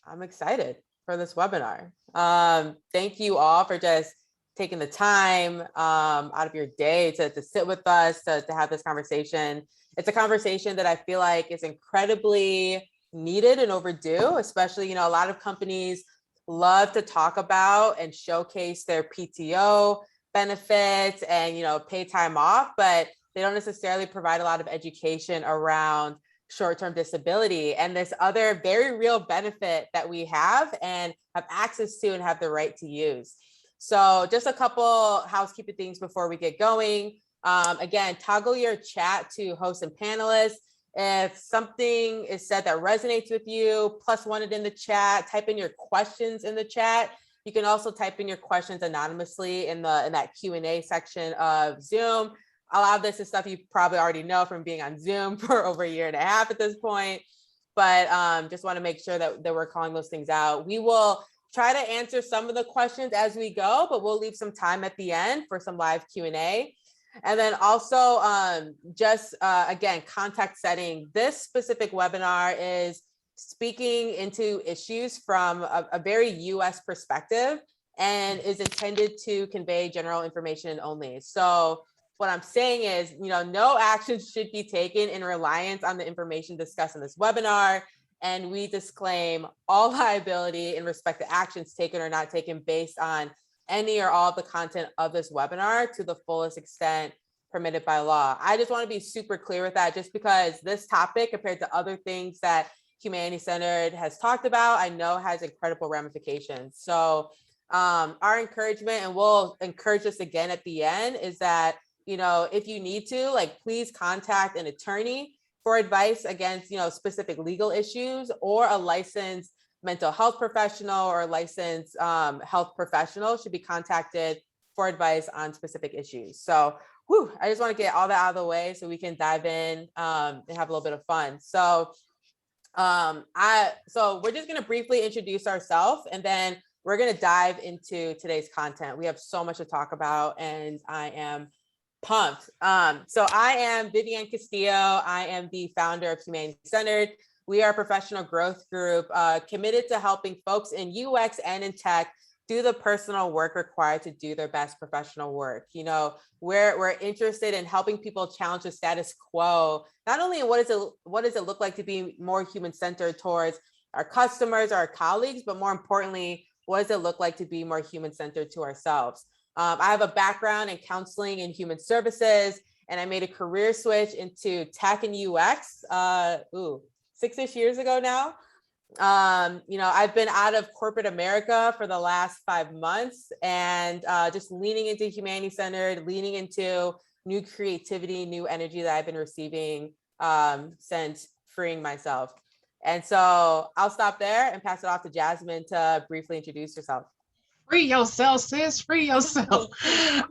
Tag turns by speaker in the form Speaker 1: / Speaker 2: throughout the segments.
Speaker 1: I'm excited for this webinar. Thank you all for just taking the time out of your day to sit with us, to have this conversation. It's a conversation that I feel like is incredibly needed and overdue, especially, a lot of companies love to talk about and showcase their PTO benefits and, pay time off, but they don't necessarily provide a lot of education around short-term disability and this other very real benefit that we have and have access to and have the right to use. So just a couple housekeeping things before we get going. Again, toggle your chat to hosts and panelists. If something is said that resonates with you, +1 it in the chat, type in your questions in the chat. You can also type in your questions anonymously in that Q&A section of Zoom. A lot of this is stuff you probably already know from being on Zoom for over a year and a half at this point, but just want to make sure that we're calling those things out. We will try to answer some of the questions as we go, but we'll leave some time at the end for some live Q&A. And then also again, context setting. This specific webinar is speaking into issues from a very US perspective and is intended to convey general information only. So what I'm saying is, no actions should be taken in reliance on the information discussed in this webinar. And we disclaim all liability in respect to actions taken or not taken based on any or all of the content of this webinar to the fullest extent permitted by law. I just want to be super clear with that, just because this topic, compared to other things that Humanity Centered has talked about, I know has incredible ramifications. So our encouragement, and we'll encourage this again at the end, is that if you need to, please contact an attorney for advice against, specific legal issues, or a licensed mental health professional or a licensed health professional should be contacted for advice on specific issues. So, I just want to get all that out of the way so we can dive in and have a little bit of fun. So, we're just going to briefly introduce ourselves, and then we're going to dive into today's content. We have so much to talk about, and I am pumped. So I am Vivianne Castillo. I am the founder of Humanity Centered. We are a professional growth group committed to helping folks in UX and in tech do the personal work required to do their best professional work. We're interested in helping people challenge the status quo, not only in what does it look like to be more human-centered towards our customers, our colleagues, but more importantly, what does it look like to be more human-centered to ourselves? I have a background in counseling and human services, and I made a career switch into tech and UX 6-ish years ago now. I've been out of corporate America for the last 5 months, and just leaning into Humanity Centered, leaning into new creativity, new energy that I've been receiving since freeing myself. And so I'll stop there and pass it off to Jasmine to briefly introduce herself.
Speaker 2: Free yourself, sis. Free yourself.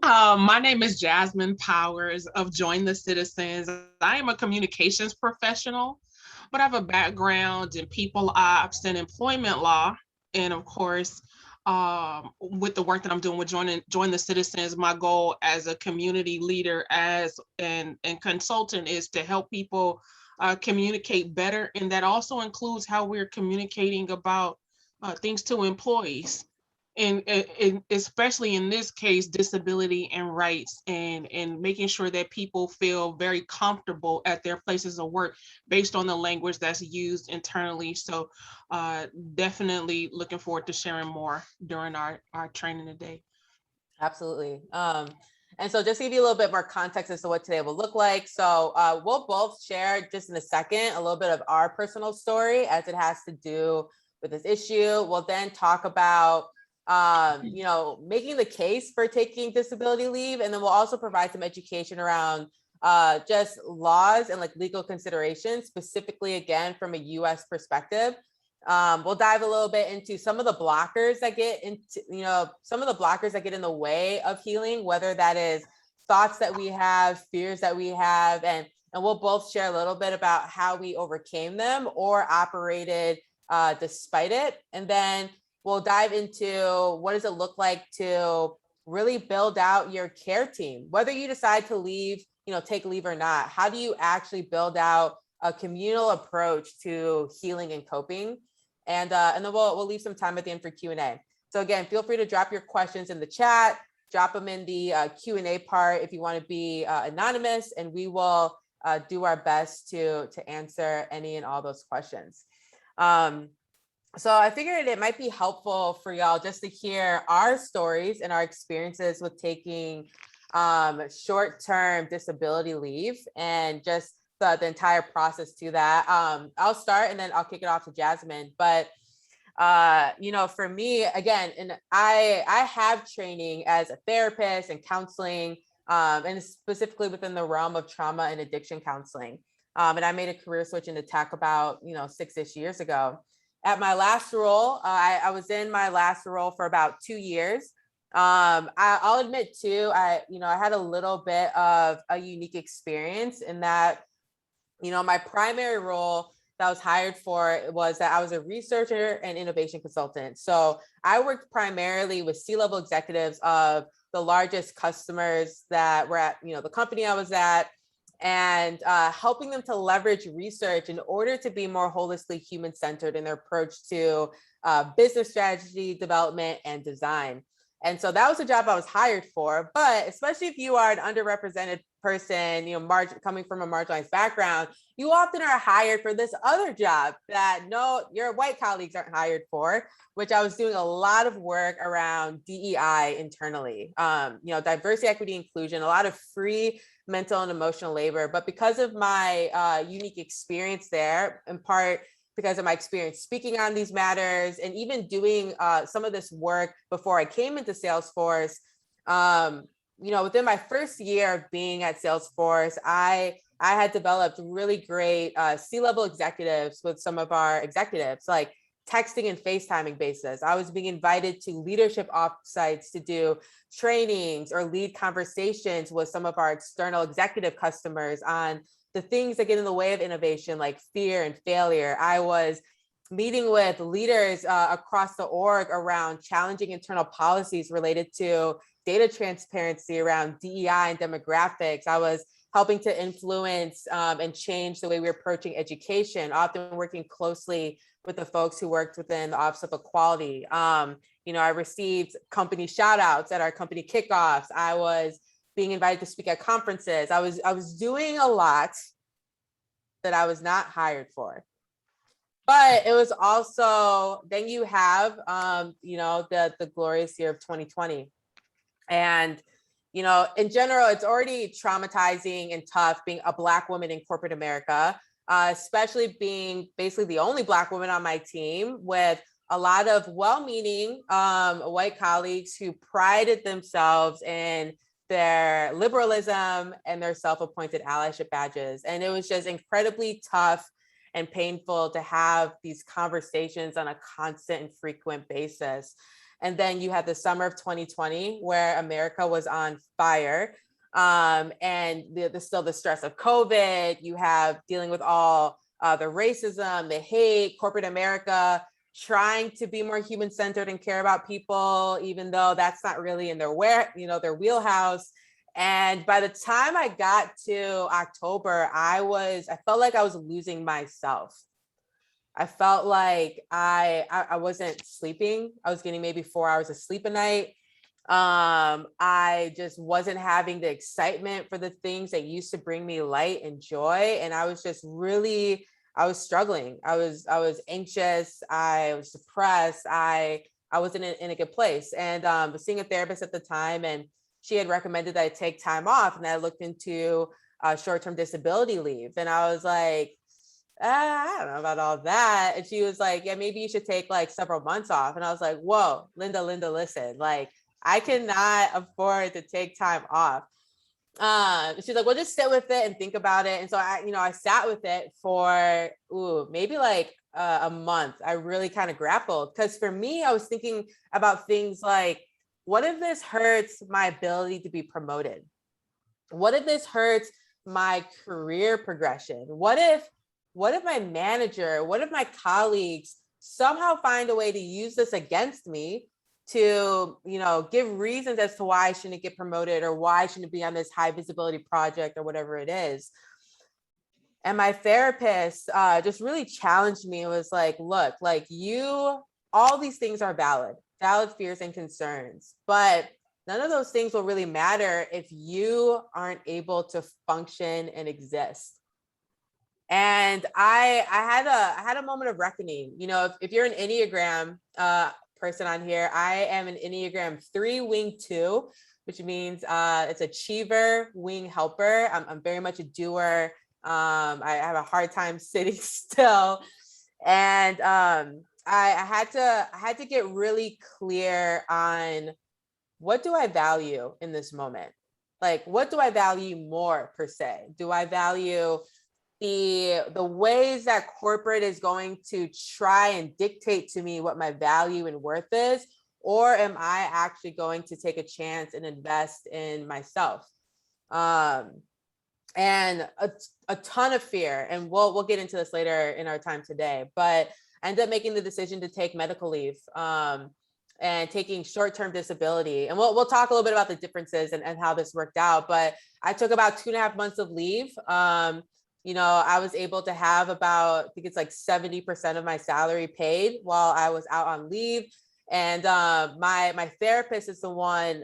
Speaker 2: My name is Jasmine Powers of Join the Citizens. I am a communications professional, but I have a background in people ops and employment law. And of course, with the work that I'm doing with Join the Citizens, my goal as a community leader and consultant is to help people communicate better. And that also includes how we're communicating about things to employees. And especially in this case, disability and rights, and making sure that people feel very comfortable at their places of work based on the language that's used internally. So definitely looking forward to sharing more during our training today.
Speaker 1: Absolutely. And so just to give you a little bit more context as to what today will look like. So we'll both share just in a second a little bit of our personal story as it has to do with this issue. We'll then talk about making the case for taking disability leave. And then we'll also provide some education around just laws and legal considerations, specifically, again, from a US perspective. We'll dive a little bit into some of the blockers that get in the way of healing, whether that is thoughts that we have, fears that we have, and we'll both share a little bit about how we overcame them or operated despite it. And then we'll dive into what does it look like to really build out your care team, whether you decide to leave, take leave or not. How do you actually build out a communal approach to healing and coping? And then we'll leave some time at the end for Q&A. So again, feel free to drop your questions in the chat, drop them in the Q&A part if you want to be anonymous, and we will do our best to answer any and all those questions. So I figured it might be helpful for y'all just to hear our stories and our experiences with taking short-term disability leave and just the entire process to that. I'll start and then I'll kick it off to Jasmine. But for me, again, and I have training as a therapist and counseling, and specifically within the realm of trauma and addiction counseling. And I made a career switch into tech about 6-ish years ago. At my last role, I was in my last role for about 2 years. I'll admit too, I had a little bit of a unique experience in that, my primary role that I was hired for was that I was a researcher and innovation consultant. So I worked primarily with C-level executives of the largest customers that were at, the company I was at, and helping them to leverage research in order to be more holistically human-centered in their approach to business strategy, development, and design. And so that was the job I was hired for. But especially if you are an underrepresented person, coming from a marginalized background, you often are hired for this other job that your white colleagues aren't hired for, which I was doing a lot of work around DEI internally, diversity, equity, inclusion, a lot of free mental and emotional labor. But because of my unique experience there, in part because of my experience speaking on these matters and even doing some of this work before I came into Salesforce, within my first year of being at Salesforce, I had developed really great C-level executives with some of our executives, like texting and FaceTiming basis. I was being invited to leadership offsites to do trainings or lead conversations with some of our external executive customers on the things that get in the way of innovation, like fear and failure. I was meeting with leaders across the org around challenging internal policies related to data transparency around DEI and demographics. I was helping to influence and change the way we're approaching education, often working closely with the folks who worked within the Office of Equality. I received company shout outs at our company kickoffs. I was being invited to speak at conferences. I was doing a lot that I was not hired for. But it was also, then you have, the glorious year of 2020. And, in general, it's already traumatizing and tough being a Black woman in corporate America, especially being basically the only Black woman on my team with a lot of well-meaning white colleagues who prided themselves in their liberalism and their self-appointed allyship badges. And it was just incredibly tough and painful to have these conversations on a constant and frequent basis. And then you had the summer of 2020 where America was on fire. And still the stress of COVID, you have dealing with all the racism, the hate, corporate America, trying to be more human-centered and care about people, even though that's not really in their wheelhouse. And by the time I got to October, I felt like I was losing myself. I felt like I wasn't sleeping. I was getting maybe 4 hours of sleep a night. I just wasn't having the excitement for the things that used to bring me light and joy. And I was just really, I was struggling. I was anxious. I was depressed. I wasn't in a good place. And was seeing a therapist at the time, and she had recommended that I take time off. And I looked into short-term disability leave. And I was like, I don't know about all that. And she was like, yeah, maybe you should take like several months off. And I was like, whoa, Linda, listen, like I cannot afford to take time off. She's like, well, just sit with it and think about it. And so I sat with it for maybe like a month. I really kind of grappled because for me, I was thinking about things like, what if this hurts my ability to be promoted? What if this hurts my career progression? What if my manager, what if my colleagues somehow find a way to use this against me to, give reasons as to why I shouldn't get promoted or why I shouldn't be on this high visibility project or whatever it is? And my therapist just really challenged me. It was like, look, like all these things are valid fears and concerns, but none of those things will really matter if you aren't able to function and exist. And I had a moment of reckoning. You know, if you're an Enneagram person on here, I am an Enneagram 3 wing 2, which means it's achiever, wing helper. I'm very much a doer. I have a hard time sitting still, and I had to get really clear on what do I value in this moment. Like, what do I value more per se? Do I value the ways that corporate is going to try and dictate to me what my value and worth is, or am I actually going to take a chance and invest in myself? And a ton of fear, and we'll get into this later in our time today, but I ended up making the decision to take medical leave and taking short-term disability. And we'll talk a little bit about the differences and how this worked out. But I took about 2.5 months of leave. You know, I was able to have about, I think it's like 70% of my salary paid while I was out on leave. And my therapist is the one,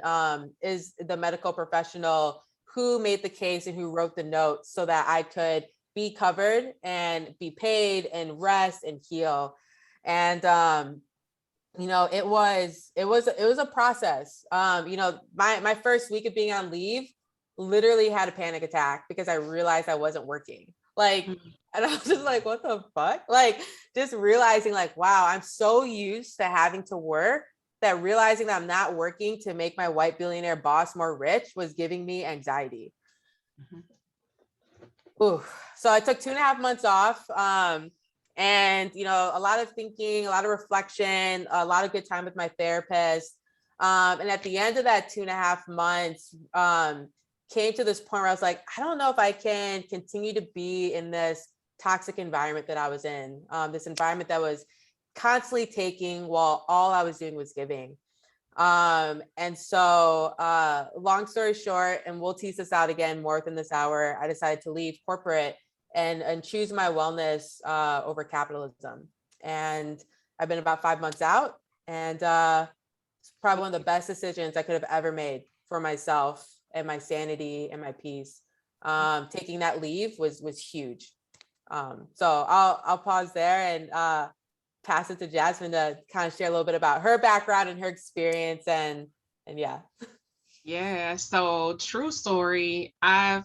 Speaker 1: is the medical professional who made the case and who wrote the notes so that I could be covered and be paid and rest and heal. And you know, it was a process. You know, my first week of being on leave, literally had a panic attack because I realized I wasn't working. Like, and I was just like, what the fuck? Like, just realizing like, wow, I'm so used to having to work that realizing that I'm not working to make my white billionaire boss more rich was giving me anxiety. Ooh. So I took 2.5 months off. And, you know, a lot of thinking, a lot of reflection, a lot of good time with my therapist. And at the end of that 2.5 months, came to this point where I was like, I don't know if I can continue to be in this toxic environment that I was in, this environment that was constantly taking while all I was doing was giving. And so long story short, and we'll tease this out again more within this hour, I decided to leave corporate and choose my wellness over capitalism. And I've been about 5 months out, and it's probably one of the best decisions I could have ever made for myself and my sanity and my peace. Taking that leave was huge. So I'll pause there and pass it to Jasmine to kind of share a little bit about her background and her experience, and yeah.
Speaker 2: Yeah, so true story. I've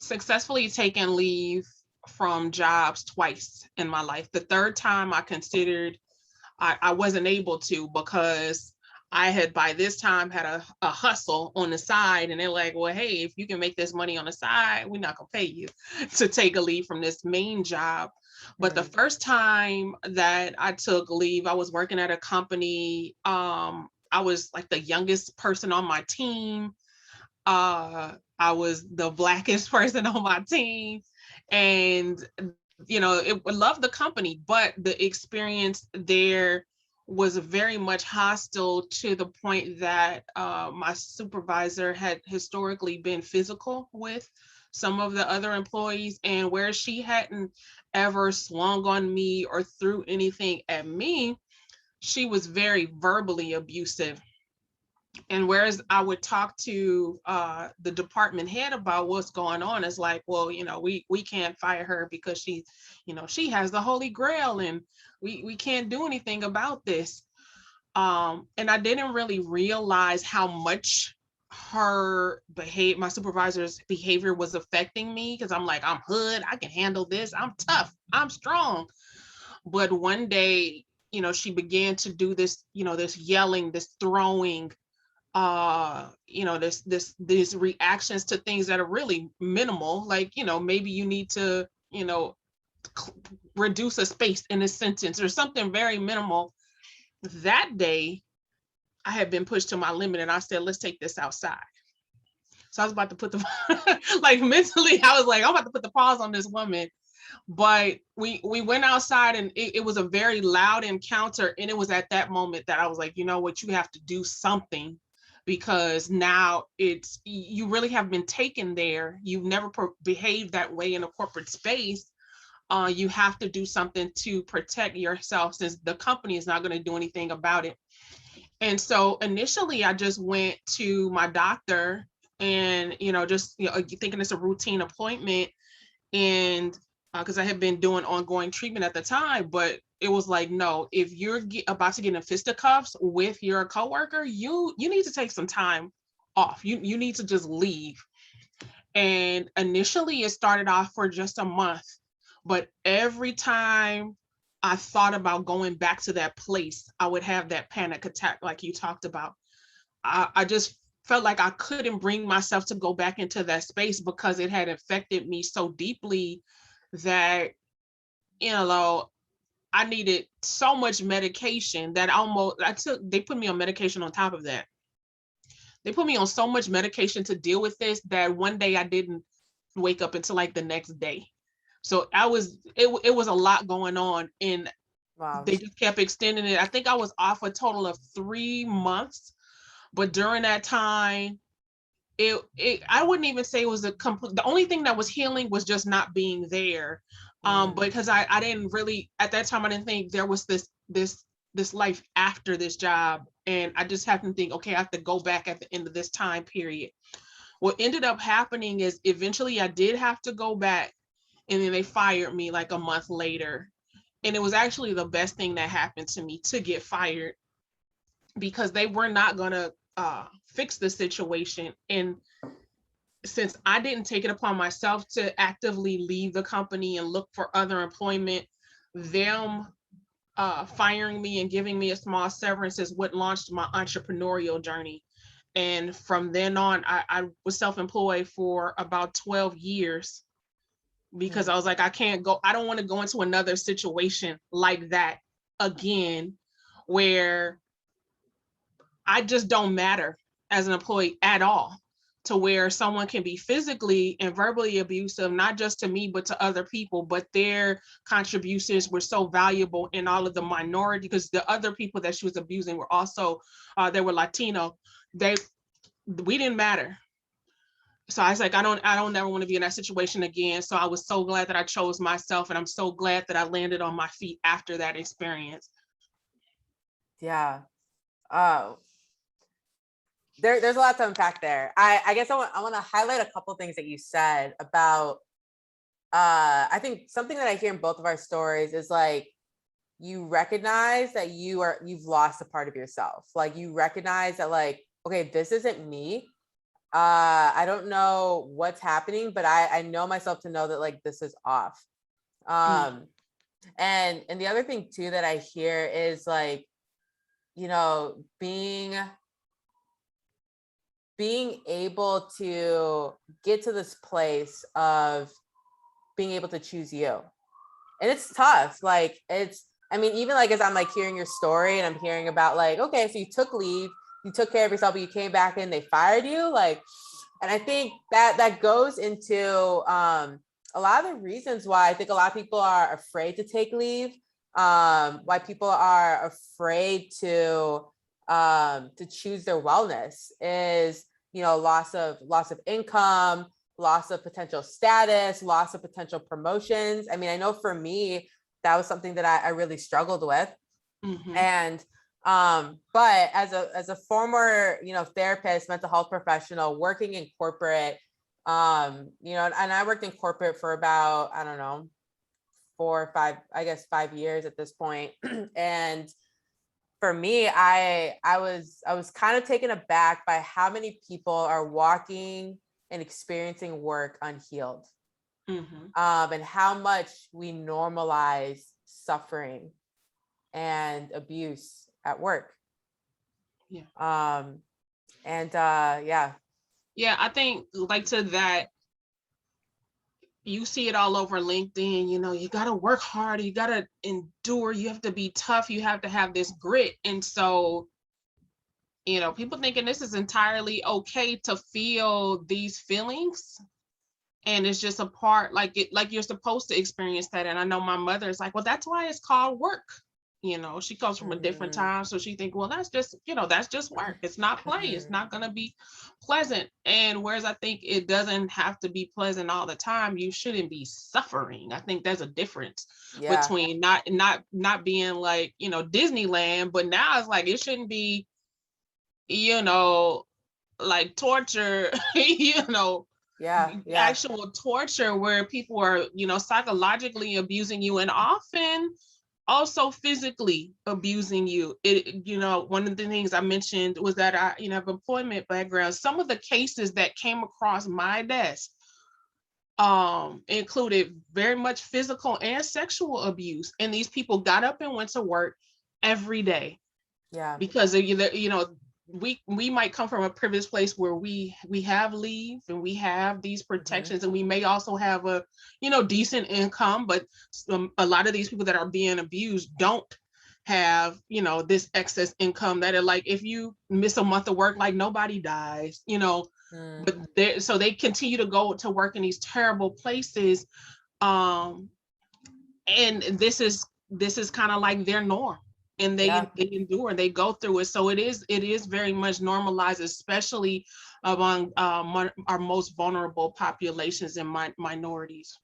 Speaker 2: successfully taken leave from jobs twice in my life. The third time I considered I wasn't able to because I had by this time had a hustle on the side, and they're like, well, hey, if you can make this money on the side, we're not gonna pay you to take a leave from this main job. But the first time that I took leave, I was working at a company. I was like the youngest person on my team. I was the blackest person on my team, and you know, loved the company, but the experience there was very much hostile to the point that my supervisor had historically been physical with some of the other employees, and where she hadn't ever swung on me or threw anything at me, she was very verbally abusive. And whereas I would talk to the department head about what's going on, it's like, well, you know, we can't fire her because she, you know, she has the Holy Grail, and we can't do anything about this. And I didn't really realize how much my supervisor's behavior was affecting me, because I'm like, I'm hood, I can handle this, I'm tough, I'm strong. But one day, you know, she began to do this, you know, this yelling, this throwing, you know, these reactions to things that are really minimal, like, you know, maybe you need to, you know, reduce a space in a sentence or something very minimal. That day I had been pushed to my limit, and I said, let's take this outside. So I was about to put the like mentally I was like, I'm about to put the pause on this woman. But we went outside, and it was a very loud encounter, and it was at that moment that I was like, you know what, you have to do something because now it's, you really have been taken there. You've never behaved that way in a corporate space. You have to do something to protect yourself, since the company is not going to do anything about it. And so initially I just went to my doctor, and, just, thinking it's a routine appointment. And because I had been doing ongoing treatment at the time, but it was like, no, if you're about to get in fisticuffs with your coworker, you need to take some time off. You need to just leave. And initially it started off for just a month, but every time I thought about going back to that place, I would have that panic attack like you talked about. I just felt like I couldn't bring myself to go back into that space, because it had affected me so deeply that, I needed so much medication that they put me on medication on top of that. They put me on so much medication to deal with this that one day I didn't wake up until like the next day. So it was a lot going on, and
Speaker 1: Wow.
Speaker 2: they just kept extending it. I think I was off a total of 3 months, but during that time, I wouldn't even say it was a complete, the only thing that was healing was just not being there. Because I didn't really, at that time, I didn't think there was this life after this job. And I just happened to think, okay, I have to go back at the end of this time period. What ended up happening is eventually I did have to go back, and then they fired me like a month later. And it was actually the best thing that happened to me to get fired, because they were not going to fix the situation. And since I didn't take it upon myself to actively leave the company and look for other employment, them firing me and giving me a small severance is what launched my entrepreneurial journey. And from then on, I was self-employed for about 12 years, because I was like, I don't want to go into another situation like that again, where I just don't matter as an employee at all, to where someone can be physically and verbally abusive, not just to me, but to other people. But their contributions were so valuable in all of the minority, because the other people that she was abusing were also, they were Latino. We didn't matter. So I was like, I don't ever want to be in that situation again. So I was so glad that I chose myself, and I'm so glad that I landed on my feet after that experience.
Speaker 1: Yeah. Oh, there's a lot to unpack there. I guess I want to highlight a couple things that you said about, I think something that I hear in both of our stories is like, you recognize that you've lost a part of yourself. Like, you recognize that, like, okay, this isn't me. I don't know what's happening, but I know myself to know that, like, this is off. And the other thing too that I hear is like, being able to get to this place of being able to choose you. And it's tough. Like, even like, as I'm like hearing your story and I'm hearing about, like, okay, so you took leave, you took care of yourself, but you came back and they fired you. Like, and I think that goes into a lot of the reasons why I think a lot of people are afraid to take leave, why people are afraid to choose their wellness is, loss of income, loss of potential status, loss of potential promotions. I mean, I know for me, that was something that I really struggled with.
Speaker 2: Mm-hmm.
Speaker 1: And but as a former, therapist, mental health professional working in corporate, and I worked in corporate for about, I don't know, 4 or 5, I guess 5 years at this point. And for me, I was kind of taken aback by how many people are walking and experiencing work unhealed.
Speaker 2: Mm-hmm.
Speaker 1: And how much we normalize suffering and abuse at work.
Speaker 2: Yeah.
Speaker 1: Yeah,
Speaker 2: I think, like, to that, you see it all over LinkedIn. You got to work hard, you got to endure, you have to be tough, you have to have this grit. And so, people thinking this is entirely okay to feel these feelings, and it's just a part, like you're supposed to experience that. And I know my mother is like, well, that's why it's called work. She comes from a different
Speaker 1: Mhm.
Speaker 2: time, so she think, well, that's just work. It's not play. It's
Speaker 1: Mhm.
Speaker 2: not going to be pleasant. And whereas I think it doesn't have to be pleasant all the time, you shouldn't be suffering. I think there's a difference
Speaker 1: Yeah.
Speaker 2: between not being like, Disneyland, but now it's like it shouldn't be, you know like torture,
Speaker 1: Yeah. Yeah.
Speaker 2: actual torture where people are, psychologically abusing you, and often also physically abusing you. One of the things I mentioned was that I, have employment background. Some of the cases that came across my desk included very much physical and sexual abuse. And these people got up and went to work every day
Speaker 1: Yeah.
Speaker 2: because we might come from a privileged place where we have leave and we have these
Speaker 1: Mhm.
Speaker 2: protections, and we may also have a decent income, but a lot of these people that are being abused don't have this excess income that are like, if you miss a month of work, like nobody dies,
Speaker 1: Mm.
Speaker 2: but they continue to go to work in these terrible places, um and this is kind of like their norm, and
Speaker 1: Yeah.
Speaker 2: they endure and they go through it. So it is very much normalized, especially among our most vulnerable populations and minorities.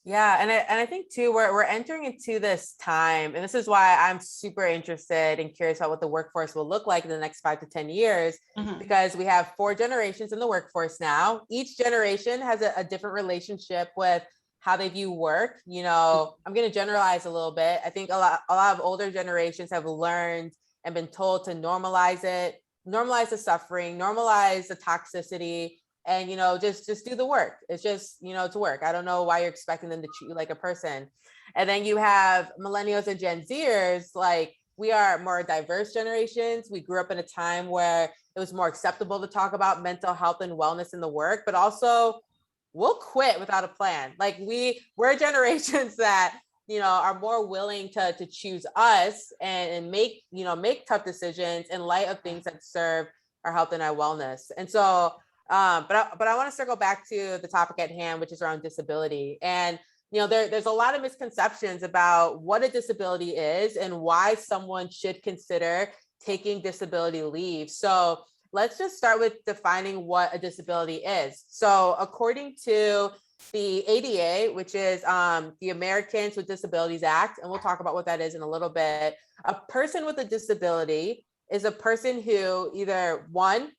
Speaker 1: Yeah, and I think too we're entering into this time, and this is why I'm super interested and curious about what the workforce will look like in the next 5 to 10 years,
Speaker 2: Mhm.
Speaker 1: because we have 4 generations in the workforce now. Each generation has a different relationship with how they view work. I'm going to generalize a little bit. I think a lot of older generations have learned and been told to normalize it, normalize the suffering, normalize the toxicity, and just do the work. It's just to work. I don't know why you're expecting them to treat you like a person. And then you have millennials and Gen Zers. Like, we are more diverse generations. We grew up in a time where it was more acceptable to talk about mental health and wellness in the work, but also we'll quit without a plan. Like, we're generations that are more willing to choose us and make tough decisions in light of things that serve our health and our wellness. And so but I want to circle back to the topic at hand, which is around disability. And there's a lot of misconceptions about what a disability is and why someone should consider taking disability leave. So let's just start with defining what a disability is. So according to the ADA, which is the Americans with Disabilities Act, and we'll talk about what that is in a little bit, a person with a disability is a person who either, one,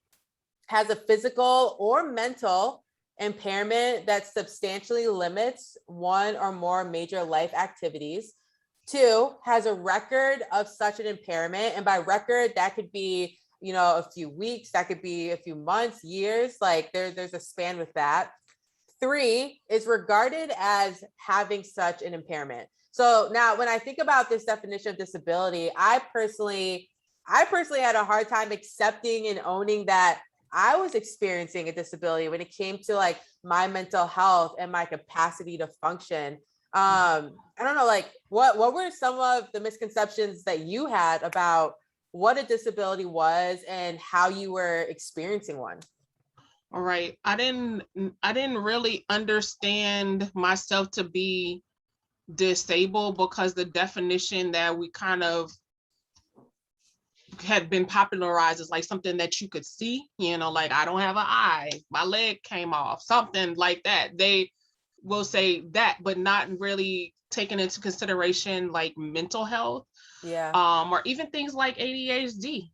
Speaker 1: has a physical or mental impairment that substantially limits one or more major life activities. Two, has a record of such an impairment. And by record, that could be, a few weeks, that could be a few months, years, like there's a span with that. Three, is regarded as having such an impairment. So now when I think about this definition of disability, I personally had a hard time accepting and owning that I was experiencing a disability when it came to like my mental health and my capacity to function. I don't know, like what were some of the misconceptions that you had about what a disability was and how you were experiencing one?
Speaker 2: All right. I didn't really understand myself to be disabled because the definition that we kind of had been popularized as like something that you could see, like I don't have an eye, my leg came off, something like that. They will say that, but not really taking into consideration like mental health,
Speaker 1: Yeah.
Speaker 2: or even things like ADHD.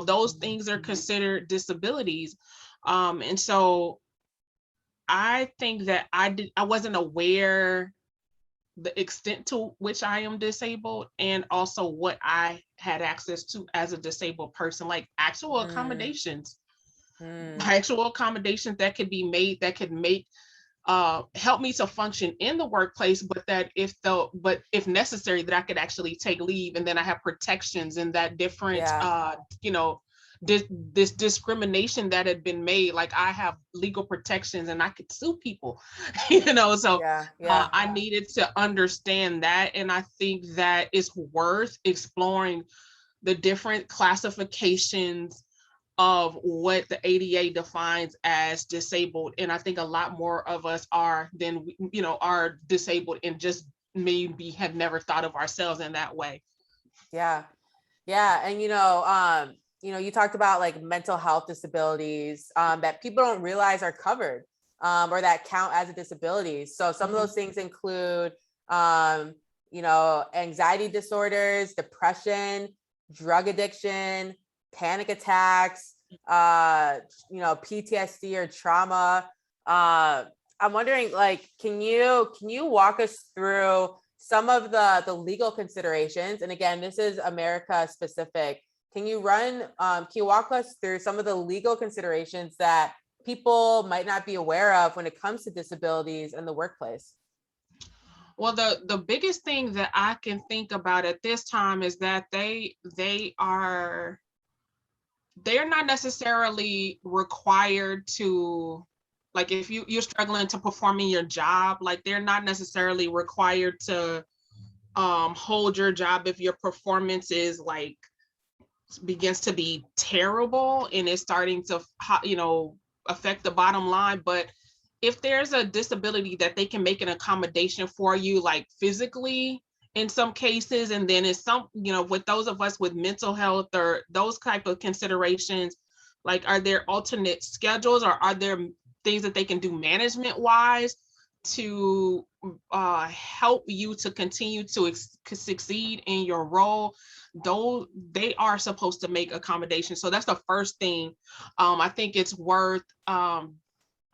Speaker 2: Those things are considered disabilities. And so I think that I wasn't aware the extent to which I am disabled, and also what I had access to as a disabled person, like
Speaker 1: Mm, mm,
Speaker 2: actual accommodations that could be made that could make help me to function in the workplace, but if necessary, that I could actually take leave, and then I have protections and that different
Speaker 1: yeah.
Speaker 2: this discrimination that had been made, like I have legal protections and I could sue people, so
Speaker 1: Yeah. Yeah.
Speaker 2: I needed to understand that, and I think that it's worth exploring the different classifications of what the ADA defines as disabled. And I think a lot more of us are disabled and just maybe have never thought of ourselves in that way.
Speaker 1: Yeah. Yeah. And, you talked about like mental health disabilities that people don't realize are covered or that count as a disability. So some of
Speaker 2: Mhm.
Speaker 1: those things include, anxiety disorders, depression, drug addiction, panic attacks, PTSD or trauma. I'm wondering, like, can you walk us through some of the legal considerations? And again, this is America specific. Can you walk us through some of the legal considerations that people might not be aware of when it comes to disabilities in the workplace?
Speaker 2: Well, the biggest thing that I can think about at this time is that they're not necessarily required to, like, if you're struggling to perform in your job, like they're not necessarily required to hold your job if your performance is like begins to be terrible and it's starting to affect the bottom line. But if there's a disability that they can make an accommodation for you, like physically in some cases, and then it's some, with those of us with mental health or those type of considerations, like are there alternate schedules or are there things that they can do management wise to help you to continue to succeed in your role? Though they are supposed to make accommodations. So that's the first thing. I think it's worth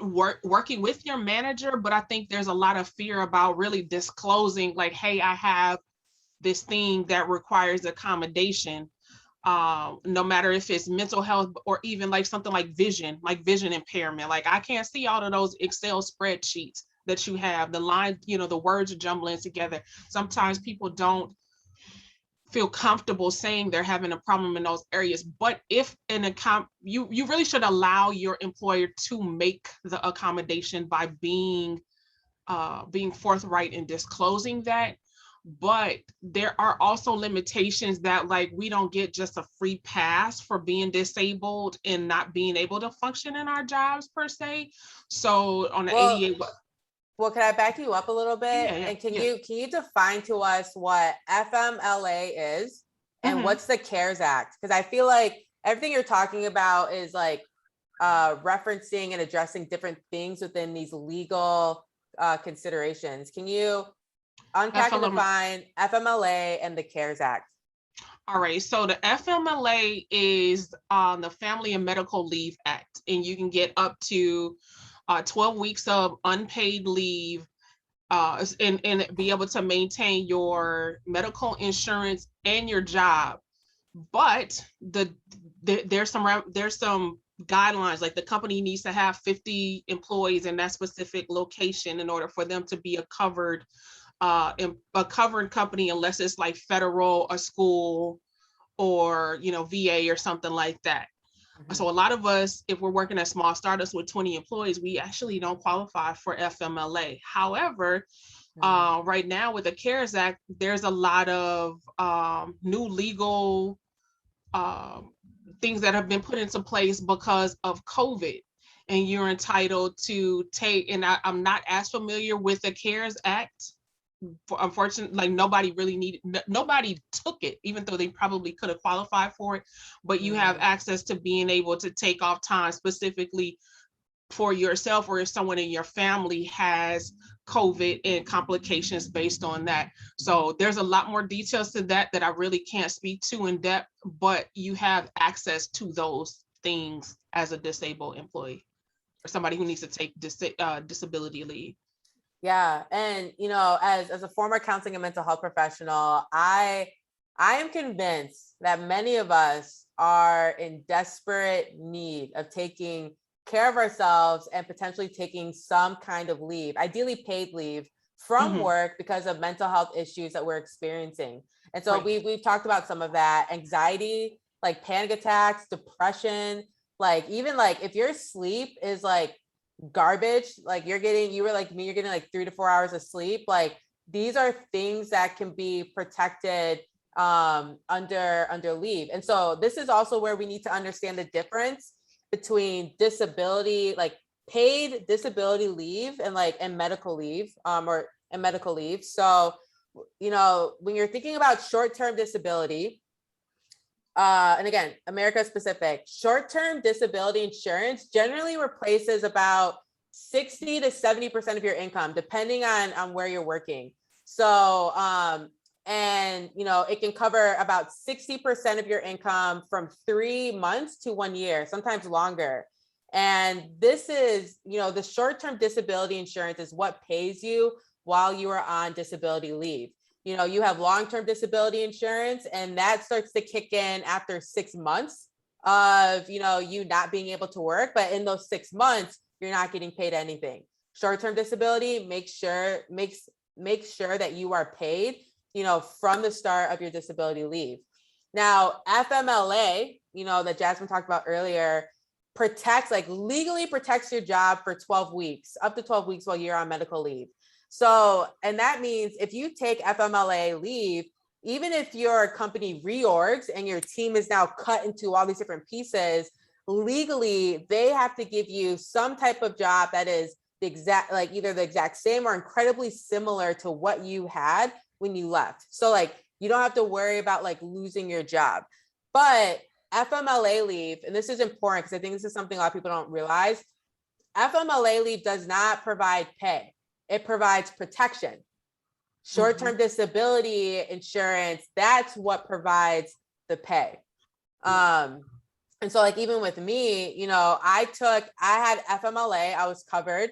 Speaker 2: working with your manager, but I think there's a lot of fear about really disclosing, like, hey, I have this thing that requires accommodation. No matter if it's mental health or even like something like vision impairment. Like I can't see all of those Excel spreadsheets that you have. The line, the words are jumbling together. Sometimes people don't feel comfortable saying they're having a problem in those areas. But if you really should allow your employer to make the accommodation by being forthright in disclosing that. But there are also limitations that, like, we don't get just a free pass for being disabled and not being able to function in our jobs per se. So on the
Speaker 1: Well,
Speaker 2: 88,
Speaker 1: can I back you up a little bit?
Speaker 2: yeah,
Speaker 1: And can
Speaker 2: yeah.
Speaker 1: you define to us what FMLA is and
Speaker 2: Mm-hmm.
Speaker 1: what's the CARES Act? Because I feel like everything you're talking about is like referencing and addressing different things within these legal considerations. Can you unpack and
Speaker 2: FLM.
Speaker 1: define FMLA and the CARES Act?
Speaker 2: All right, so the FMLA is the Family and Medical Leave Act, and you can get up to 12 weeks of unpaid leave and be able to maintain your medical insurance and your job. But there's some guidelines, like the company needs to have 50 employees in that specific location in order for them to be a covered company, unless it's like federal, a school, or VA or something like that.
Speaker 1: Mhm.
Speaker 2: So a lot of us, if we're working at small startups with 20 employees, we actually don't qualify for FMLA. However,
Speaker 1: Mhm.
Speaker 2: right now with the CARES Act, there's a lot of new legal um, things that have been put into place because of COVID. And you're entitled to take, and I'm not as familiar with the CARES Act. Unfortunately, like nobody took it, even though they probably could have qualified for it. But you have
Speaker 1: Mhm.
Speaker 2: access to being able to take off time specifically for yourself, or if someone in your family has COVID and complications based on that. So there's a lot more details to that I really can't speak to in depth, but you have access to those things as a disabled employee or somebody who needs to take disability leave.
Speaker 1: Yeah, and as a former counseling and mental health professional, I am convinced that many of us are in desperate need of taking care of ourselves and potentially taking some kind of leave, ideally paid leave from
Speaker 2: Mm-hmm.
Speaker 1: work because of mental health issues that we're experiencing. And so
Speaker 2: Right.
Speaker 1: we've talked about some of that: anxiety, like panic attacks, depression, like even like if your sleep is like garbage, like you were like me, you're getting like 3 to 4 hours of sleep, like these are things that can be protected under leave. And so this is also where we need to understand the difference between disability, like paid disability leave, and medical leave, or and medical leave. So when you're thinking about short-term disability, and again, America specific, short-term disability insurance generally replaces about 60 to 70% of your income, depending on where you're working. So, and it can cover about 60% of your income from 3 months to 1 year, sometimes longer. And this is, the short-term disability insurance is what pays you while you are on disability leave. You have long-term disability insurance, and that starts to kick in after 6 months of, you not being able to work. But in those 6 months, you're not getting paid anything. Short-term disability makes sure that you are paid, from the start of your disability leave. Now, FMLA, that Jasmine talked about earlier, legally protects your job for 12 weeks, up to 12 weeks while you're on medical leave. So, and that means if you take FMLA leave, even if your company reorgs and your team is now cut into all these different pieces, legally, they have to give you some type of job that is the exact, either the exact same or incredibly similar to what you had when you left. So you don't have to worry about losing your job. But FMLA leave, and this is important because I think this is something a lot of people don't realize, FMLA leave does not provide pay. It provides protection. Short-term disability insurance, that's what provides the pay. And so even with me, I had FMLA, I was covered,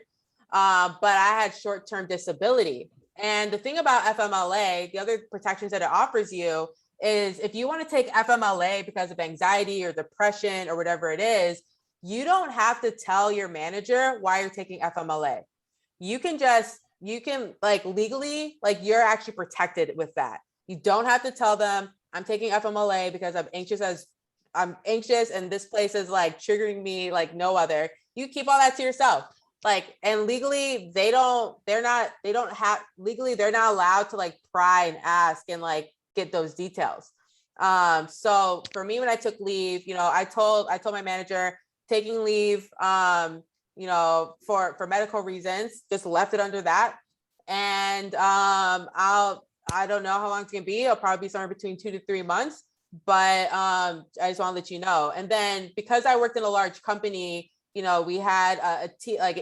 Speaker 1: but I had short-term disability. And the thing about FMLA, the other protections that it offers you is if you want to take FMLA because of anxiety or depression or whatever it is, you don't have to tell your manager why you're taking FMLA. You can legally, you're actually protected with that. You don't have to tell them I'm taking FMLA because I'm anxious and this place is triggering me like no other. You keep all that to yourself. And legally they're not allowed to pry and ask and get those details. So for me, when I took leave, I told my manager taking leave, for medical reasons, just left it under that. And I don't know how long it's gonna be. It'll probably be somewhere between 2 to 3 months, but I just want to let you know. And then because I worked in a large company, we had an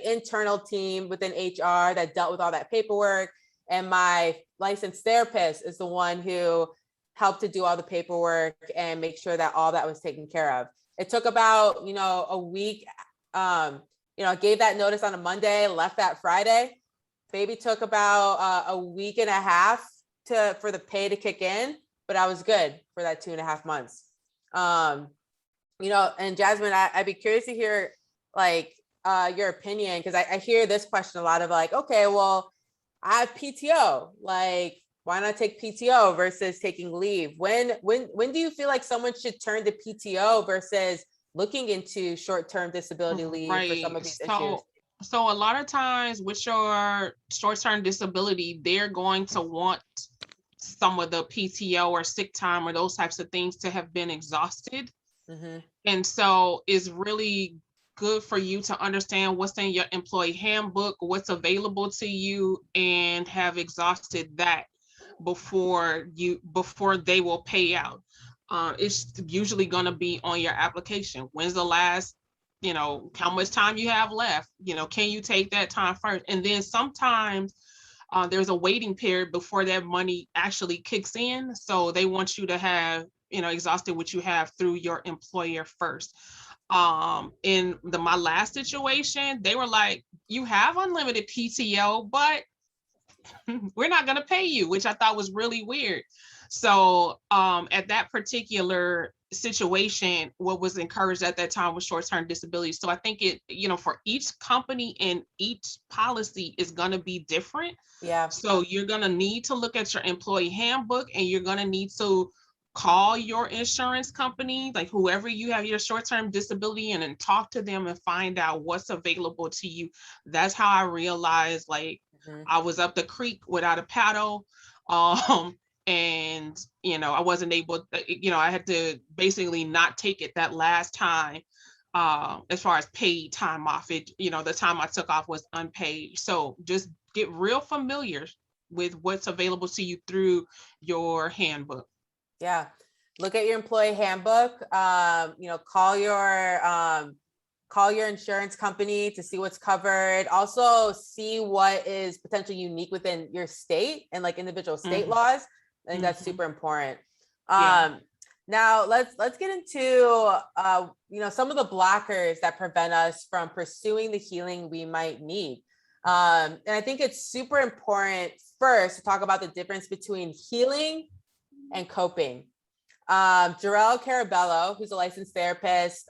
Speaker 1: internal team within HR that dealt with all that paperwork. And my licensed therapist is the one who helped to do all the paperwork and make sure that all that was taken care of. It took about, a week. Gave that notice on a Monday, left that Friday. Baby took about a week and a half for the pay to kick in, but I was good for that 2.5 months. And Jasmine, I'd be curious to hear your opinion, because I hear this question a lot of okay, well, I have PTO, why not take PTO versus taking leave? When do you feel like someone should turn to PTO versus looking into short-term disability leave for some of these issues?
Speaker 2: So a lot of times with your short-term disability, they're going to want some of the PTO or sick time or those types of things to have been exhausted. And so it's really good for you to understand what's in your employee handbook, what's available to you, and have exhausted that before they will pay out. It's usually going to be on your application. When's the last, how much time you have left? Can you take that time first? And then sometimes there's a waiting period before that money actually kicks in. So they want you to have, exhausted what you have through your employer first. In my last situation, they were like, you have unlimited PTO, but we're not going to pay you, which I thought was really weird. So at that particular situation, what was encouraged at that time was short-term disability. So I think it, for each company and each policy is going to be different.
Speaker 1: Yeah.
Speaker 2: So you're going to need to look at your employee handbook, and you're going to need to call your insurance company, whoever you have your short-term disability in, and talk to them and find out what's available to you. That's how I realized I was up the creek without a paddle. And, I wasn't able, I had to basically not take it that last time, as far as paid time off. The time I took off was unpaid. So just get real familiar with what's available to you through your handbook.
Speaker 1: Yeah. Look at your employee handbook. Call your insurance company to see what's covered. Also see what is potentially unique within your state and like individual state laws. I think that's super important. Now let's get into some of the blockers that prevent us from pursuing the healing we might need. And I think it's super important first to talk about the difference between healing and coping. Jarrell Carabello, who's a licensed therapist,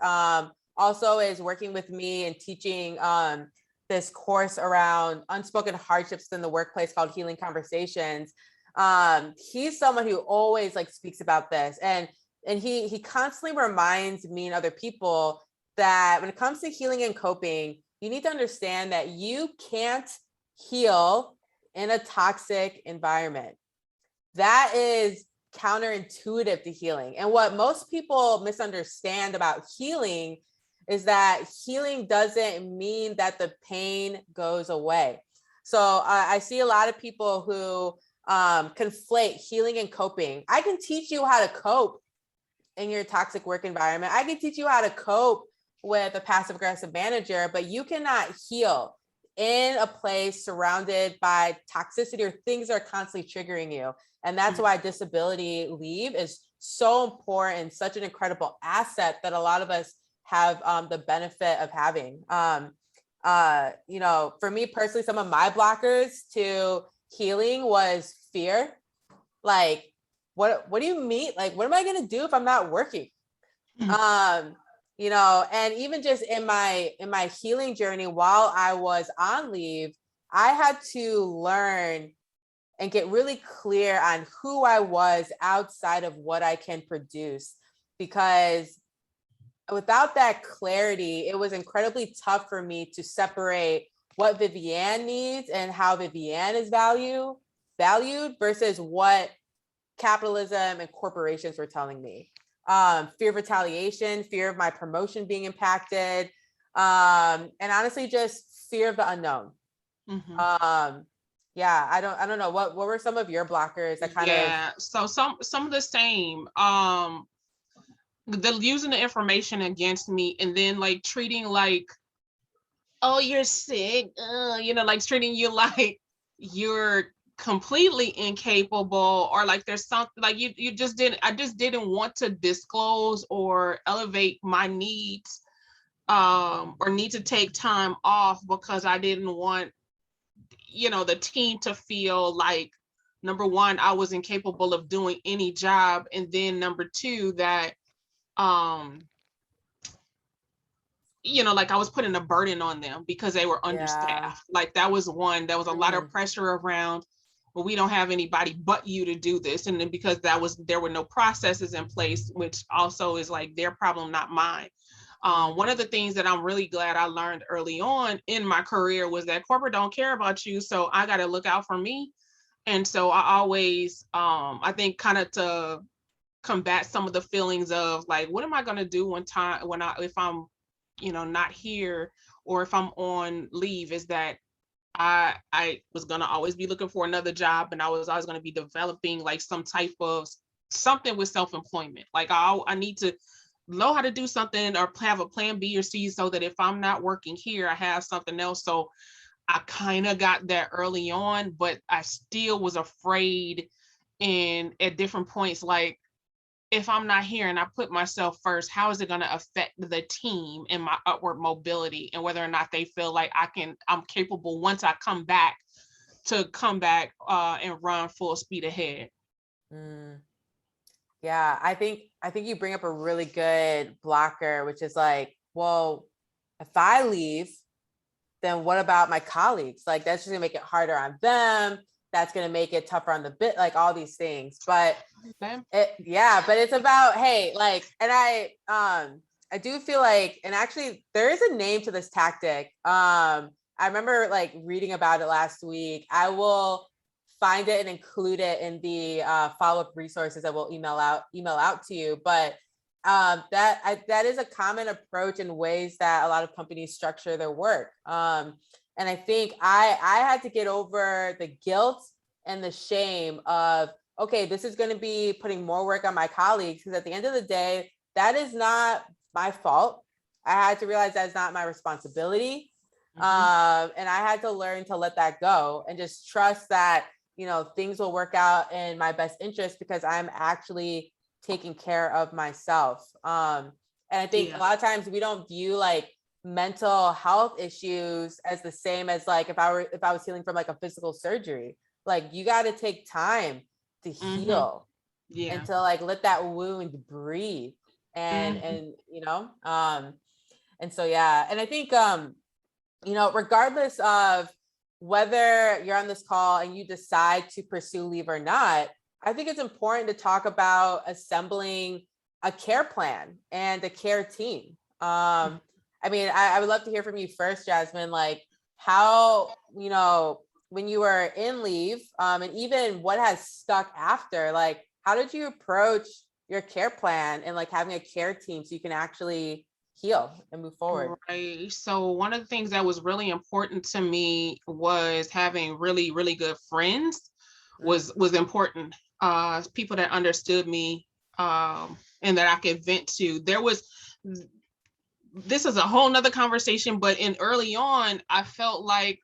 Speaker 1: also is working with me and teaching this course around unspoken hardships in the workplace called Healing Conversations. He's someone who always like speaks about this, and he constantly reminds me and other people that when it comes to healing and coping, you need to understand that you can't heal in a toxic environment. That is counterintuitive to healing. And what most people misunderstand about healing is that healing doesn't mean that the pain goes away. So I see a lot of people who conflate healing and coping. I can teach you how to cope in your toxic work environment. I can teach you how to cope with a passive aggressive manager, but you cannot heal in a place surrounded by toxicity or things that are constantly triggering you. And that's why disability leave is so important, such an incredible asset that a lot of us have the benefit of having. For me personally, some of my blockers to healing was fear. Like, what do you mean? Like, what am I going to do if I'm not working? And even just in my healing journey while I was on leave, I had to learn and get really clear on who I was outside of what I can produce, because without that clarity, it was incredibly tough for me to separate what Vivianne needs and how Vivianne is valued versus what capitalism and corporations were telling me. Fear of retaliation, fear of my promotion being impacted, and honestly, just fear of the unknown. I don't know. What were some of your blockers that kind of?
Speaker 2: So some of the same. The using the information against me, and then like treating like, oh, you're sick, like treating you like you're completely incapable, or like there's something like you just didn't. I just didn't want to disclose or elevate my needs, or need to take time off because I didn't want the team to feel like, number one, I was incapable of doing any job, and then number two, that like I was putting a burden on them because they were understaffed. Like that was one. There was a lot of pressure around, well, we don't have anybody but you to do this. And then because there were no processes in place, which also is like their problem, not mine. One of the things that I'm really glad I learned early on in my career was that corporate don't care about you. So I got to look out for me. And so I always, I think kind of to combat some of the feelings of like, what am I going to do if I'm, not here, or if I'm on leave, is that I was going to always be looking for another job, and I was always going to be developing like some type of something with self-employment. Like I need to know how to do something or have a plan B or C, so that if I'm not working here, I have something else. So I kind of got that early on, but I still was afraid. And at different points, like, if I'm not here and I put myself first, how is it going to affect the team and my upward mobility, and whether or not they feel like I'm capable once I come back and run full speed ahead.
Speaker 1: Yeah, I think you bring up a really good blocker, which is like, well, if I leave, then what about my colleagues? Like that's just gonna make it harder on them. That's gonna make it tougher on the bit, like all these things. But but it's about, hey, like, and I do feel like, and actually there is a name to this tactic. I remember like reading about it last week. I will find it and include it in the follow-up resources that we'll email out to you. But that is a common approach in ways that a lot of companies structure their work. And I think I had to get over the guilt and the shame of, okay, this is going to be putting more work on my colleagues, because at the end of the day, that is not my fault. I had to realize that's not my responsibility. And I had to learn to let that go and just trust that, things will work out in my best interest because I'm actually taking care of myself. And I think a lot of times we don't view like mental health issues as the same as like if I was healing from like a physical surgery. Like you got to take time to heal and to like let that wound breathe and and so and I think regardless of whether you're on this call and you decide to pursue leave or not, I think it's important to talk about assembling a care plan and a care team. I mean, I would love to hear from you first, Jasmine, like how, when you were in leave, and even what has stuck after, like, how did you approach your care plan and like having a care team so you can actually heal and move forward?
Speaker 2: Right. So one of the things that was really important to me was having really, really good friends was important. People that understood me, and that I could vent to. This is a whole nother conversation, but early on, I felt like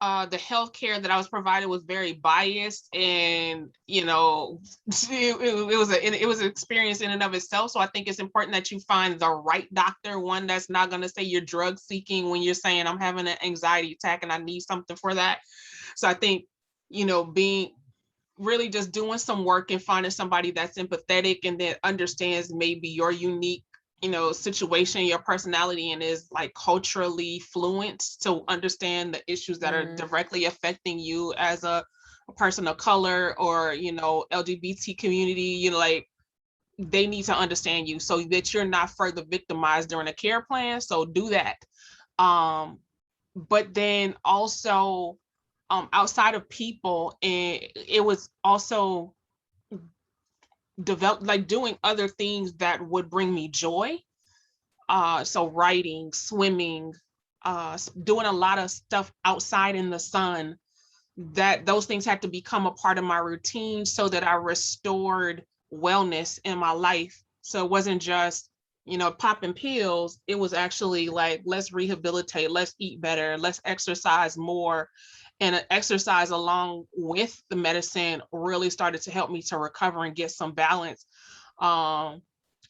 Speaker 2: the healthcare that I was provided was very biased, and it was an experience in and of itself. So I think it's important that you find the right doctor, one that's not going to say you're drug seeking when you're saying I'm having an anxiety attack and I need something for that. So I think being really just doing some work and finding somebody that's empathetic and that understands maybe your unique situation, your personality, and is like culturally fluent to understand the issues that are directly affecting you as a person of color or LGBT community. Like they need to understand you so that you're not further victimized during a care plan. So do that. But then also outside of people, and it was also develop like doing other things that would bring me joy. So writing, swimming, doing a lot of stuff outside in the sun, that those things had to become a part of my routine so that I restored wellness in my life. So it wasn't just, popping pills. It was actually like, let's rehabilitate, let's eat better, let's exercise more. And exercise along with the medicine really started to help me to recover and get some balance. I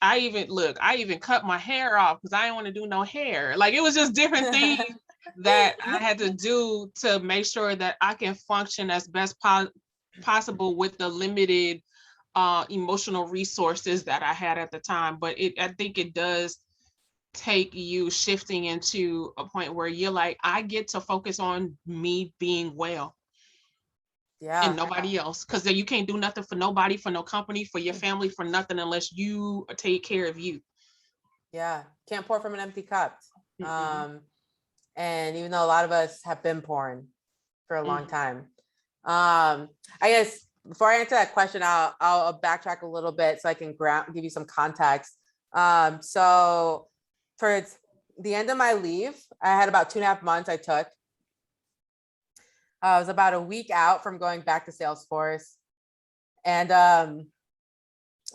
Speaker 2: even cut my hair off because I didn't want to do no hair. Like it was just different things that I had to do to make sure that I can function as best possible with the limited emotional resources that I had at the time. But I think it does take you shifting into a point where you're like, I get to focus on me being well and nobody else, because then you can't do nothing for nobody, for no company, for your family, for nothing unless you take care of you.
Speaker 1: Can't pour from an empty cup. And even though a lot of us have been pouring for a long time, I guess before I answer that question, I'll backtrack a little bit so I can give you some context. So towards the end of my leave, I had about 2.5 months I took. I was about a week out from going back to Salesforce. And I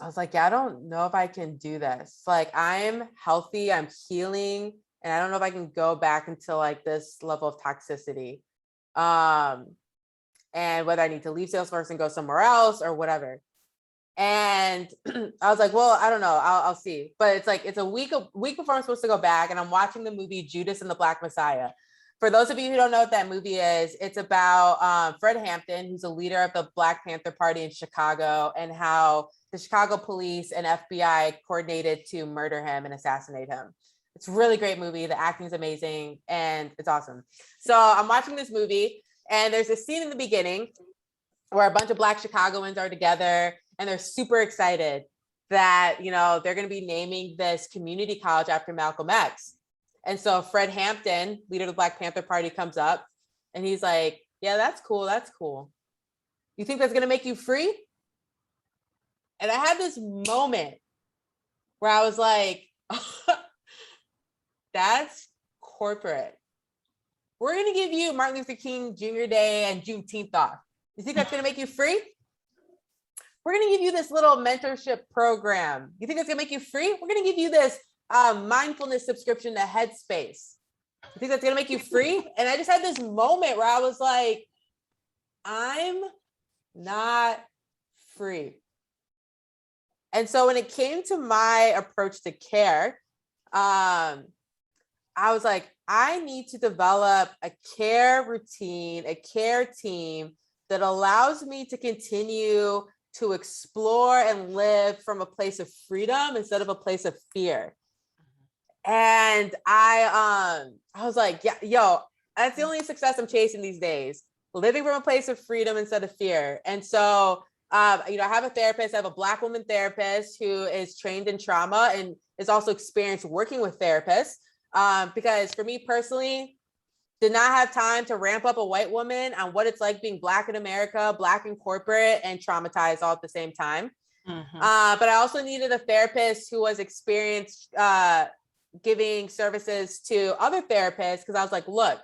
Speaker 1: was like, I don't know if I can do this. Like, I'm healthy, I'm healing, and I don't know if I can go back into like this level of toxicity. And whether I need to leave Salesforce and go somewhere else or whatever. And I was like, well, I don't know. I'll see. But it's like, it's a week before I'm supposed to go back. And I'm watching the movie Judas and the Black Messiah. For those of you who don't know what that movie is, it's about Fred Hampton, who's a leader of the Black Panther Party in Chicago, and how the Chicago police and FBI coordinated to murder him and assassinate him. It's a really great movie. The acting is amazing and it's awesome. So I'm watching this movie and there's a scene in the beginning where a bunch of Black Chicagoans are together and they're super excited that, they're going to be naming this community college after Malcolm X. And so Fred Hampton, leader of the Black Panther Party, comes up and he's like, yeah, that's cool. That's cool. You think that's going to make you free? And I had this moment where I was like, that's corporate. We're going to give you Martin Luther King Jr. Day and Juneteenth off. You think that's going to make you free? We're going to give you this little mentorship program. You think that's going to make you free? We're going to give you this mindfulness subscription to Headspace. You think that's going to make you free? And I just had this moment where I was like, I'm not free. And so when it came to my approach to care, I was like, I need to develop a care routine, a care team that allows me to continue to explore and live from a place of freedom instead of a place of fear. And I was like, yeah, yo, that's the only success I'm chasing these days, living from a place of freedom instead of fear. And so, I have a therapist. I have a Black woman therapist who is trained in trauma and is also experienced working with therapists. Because for me personally, did not have time to ramp up a white woman on what it's like being Black in America, Black in corporate, and traumatized all at the same time. Mm-hmm. But I also needed a therapist who was experienced giving services to other therapists, because I was like, look,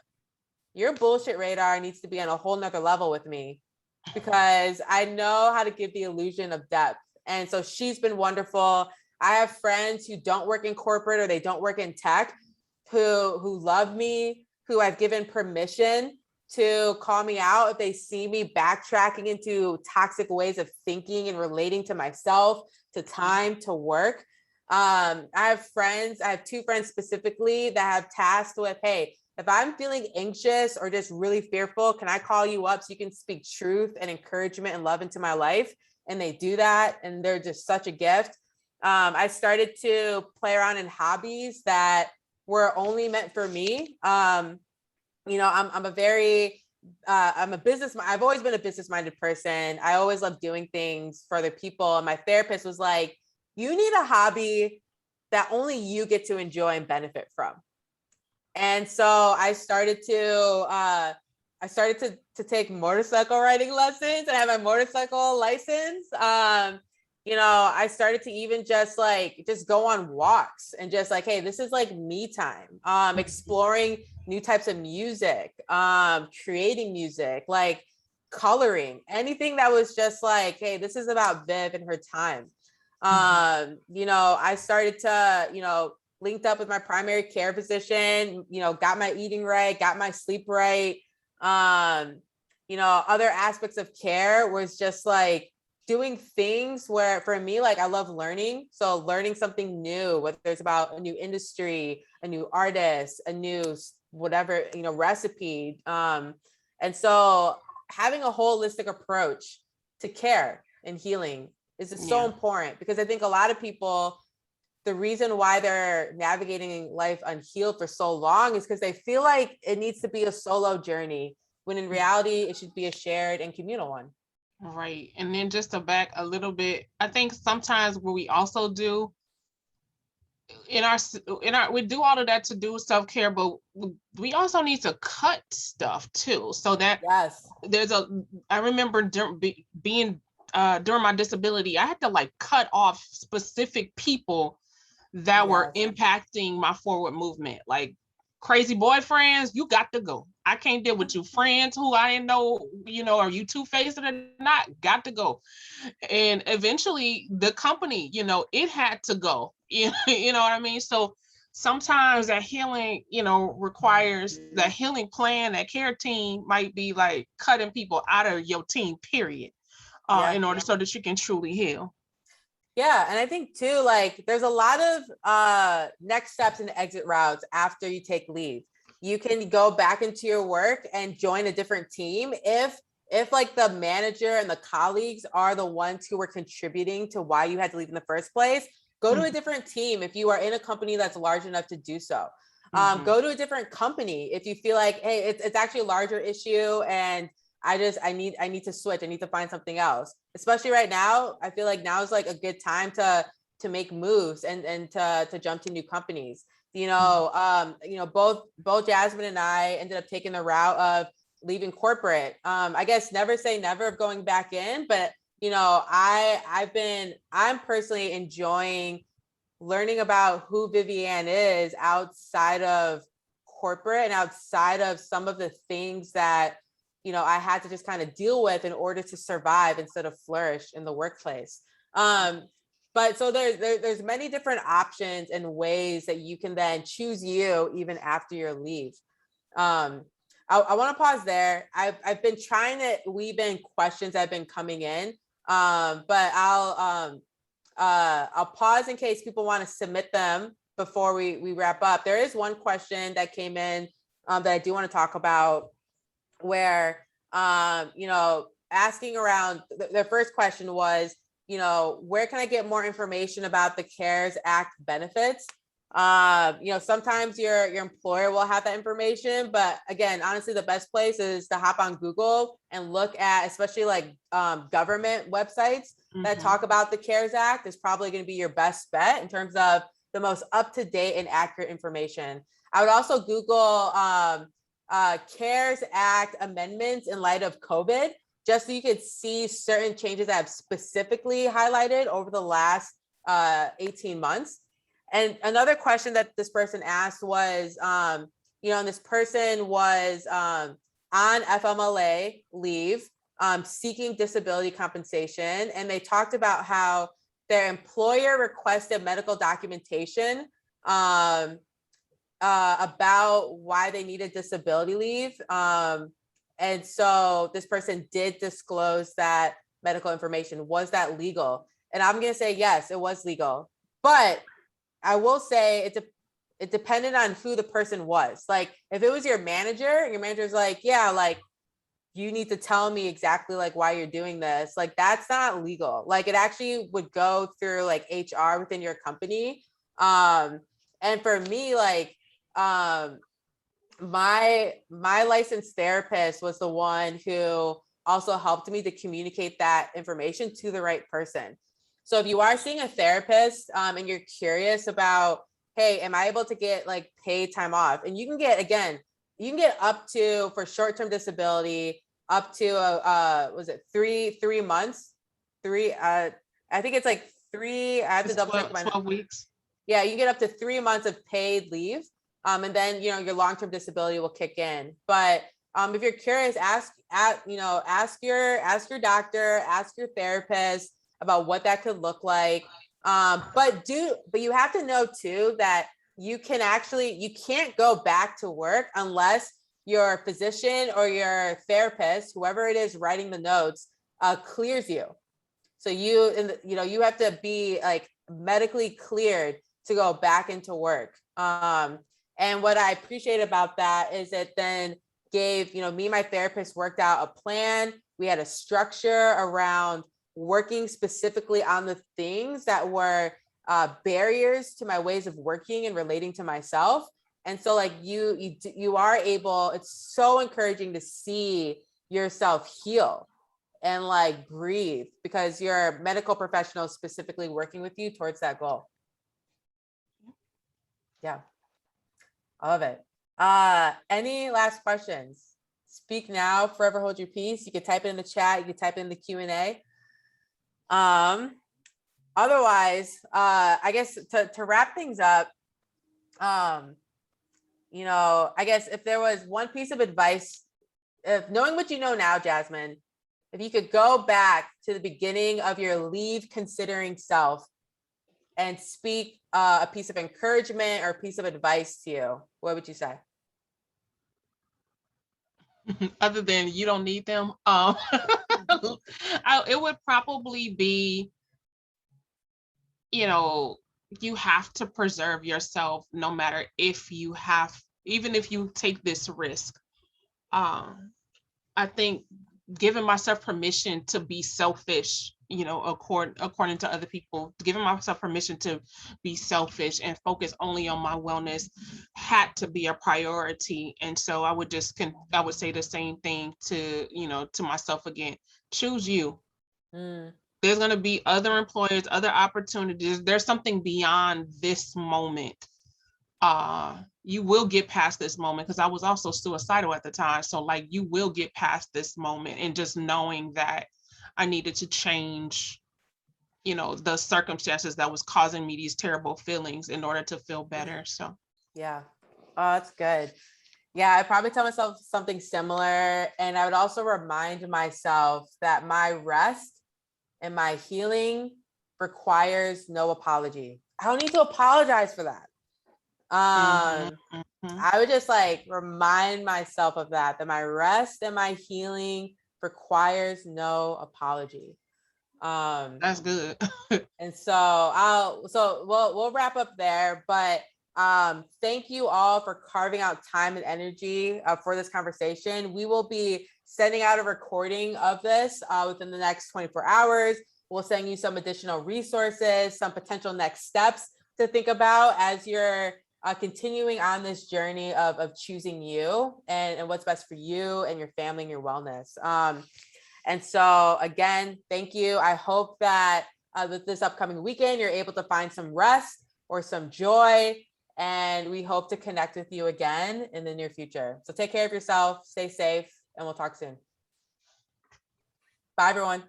Speaker 1: your bullshit radar needs to be on a whole nother level with me, because I know how to give the illusion of depth. And so she's been wonderful. I have friends who don't work in corporate or they don't work in tech who love me, who I've given permission to call me out if they see me backtracking into toxic ways of thinking and relating to myself, to time, to work. I have two friends specifically that have tasked with, hey, if I'm feeling anxious or just really fearful, can I call you up so you can speak truth and encouragement and love into my life? And they do that. And they're just such a gift. I started to play around in hobbies that were only meant for me. I'm a business. I've always been a business-minded person. I always love doing things for other people. And my therapist was like, you need a hobby that only you get to enjoy and benefit from. And so I started to take motorcycle riding lessons, and I have my motorcycle license. I started to even just go on walks and just like, hey, this is like me time, exploring new types of music, creating music, like coloring, anything that was just like, hey, this is about Viv and her time. I started to, linked up with my primary care physician, got my eating right, got my sleep right. Other aspects of care was just like doing things where for me, like I love learning. So learning something new, whether it's about a new industry, a new artist, a new whatever, recipe. And so having a holistic approach to care and healing is just so important, because I think a lot of people, the reason why they're navigating life unhealed for so long is because they feel like it needs to be a solo journey, when in reality, it should be a shared and communal one.
Speaker 2: Right. And then just to back a little bit, I think sometimes what we also do we do all of that to do self-care, but we also need to cut stuff too. So that I remember being during my disability, I had to like cut off specific people that were impacting my forward movement, like crazy boyfriends. You got to go. I can't deal with you. Friends who I didn't know, are you two-faced or not, got to go. And eventually the company, it had to go. You know what I mean? So sometimes that healing, requires the healing plan. That care team might be like cutting people out of your team, period, in order so that you can truly heal.
Speaker 1: Yeah. And I think too, like there's a lot of next steps and exit routes after you take leave. You can go back into your work and join a different team if like the manager and the colleagues are the ones who were contributing to why you had to leave in the first place. Go to a different team if you are in a company that's large enough to do so. Go to a different company if you feel like, hey, it's actually a larger issue and I need to switch. I need to find something else. Especially right now, I feel like now is like a good time to make moves and to jump to new companies. Both Jasmine and I ended up taking the route of leaving corporate. I guess never say never of going back in, but I'm personally enjoying learning about who Vivianne is outside of corporate and outside of some of the things that I had to just kind of deal with in order to survive instead of flourish in the workplace. But so there's many different options and ways that you can then choose you even after your leave. I want to pause there. I've been trying to weave in questions that have been coming in, but I'll pause in case people want to submit them before we wrap up. There is one question that came in that I do want to talk about, where asking around. The first question was, where can I get more information about the CARES Act benefits? Sometimes your employer will have that information, but again, honestly, the best place is to hop on Google and look at, especially like government websites that talk about the CARES Act is probably going to be your best bet in terms of the most up-to-date and accurate information. I would also Google CARES Act amendments in light of COVID, just so you could see certain changes that have specifically highlighted over the last 18 months. And another question that this person asked was, and this person was on FMLA leave, seeking disability compensation. And they talked about how their employer requested medical documentation about why they needed disability leave. And so this person did disclose that medical information. Was that legal? And I'm going to say, yes, it was legal. But I will say it depended on who the person was. Like, if it was your manager's like, yeah, like, you need to tell me exactly like why you're doing this. Like, that's not legal. Like, it actually would go through like HR within your company. And for me, like, my licensed therapist was the one who also helped me to communicate that information to the right person. So if you are seeing a therapist and you're curious about, hey, am I able to get like paid time off? And you can get up to, for short-term disability, up to was it three months? I think it's like three. I have to double check
Speaker 2: 12 weeks.
Speaker 1: Yeah, you get up to 3 months of paid leave. And then, your long-term disability will kick in. But if you're curious, ask your doctor, ask your therapist about what that could look like. But you have to know too, that you can't go back to work unless your physician or your therapist, whoever it is writing the notes, clears you. So you have to be like medically cleared to go back into work. And what I appreciate about that is it then gave, me and my therapist worked out a plan. We had a structure around working specifically on the things that were barriers to my ways of working and relating to myself. And so like you are able, it's so encouraging to see yourself heal and like breathe, because your medical professional is specifically working with you towards that goal. Yeah. I love it. Any last questions? Speak now, forever hold your peace. You can type it in the chat. You can type it in the Q&A. Otherwise, I guess to wrap things up, I guess if there was one piece of advice, if knowing what you know now, Jasmine, if you could go back to the beginning of your leave considering self and speak a piece of encouragement or a piece of advice to you, what would you say?
Speaker 2: Other than you don't need them, it would probably be, you have to preserve yourself no matter even if you take this risk. I think giving myself permission to be selfish, according to other people, giving myself permission to be selfish and focus only on my wellness had to be a priority. And so I would say the same thing to myself again. Choose you. There's going to be other employers, other opportunities. There's something beyond this moment. You will get past this moment, because I was also suicidal at the time. So like, you will get past this moment, and just knowing that I needed to change, the circumstances that was causing me these terrible feelings in order to feel better. So.
Speaker 1: Yeah. Oh, that's good. Yeah, I probably tell myself something similar. And I would also remind myself that my rest and my healing requires no apology. I don't need to apologize for that.
Speaker 2: Mhm,
Speaker 1: Um,
Speaker 2: mhm.
Speaker 1: I would just like remind myself of that, that my rest and my healing requires no apology.
Speaker 2: That's good.
Speaker 1: And so we'll wrap up there, but thank you all for carving out time and energy for this conversation. We will be sending out a recording of this within the next 24 hours. We'll send you some additional resources, some potential next steps to think about as you're continuing on this journey of choosing you and what's best for you and your family and your wellness. And so again, thank you. I hope that with this upcoming weekend, you're able to find some rest or some joy. And we hope to connect with you again in the near future. So take care of yourself, stay safe, and we'll talk soon. Bye, everyone.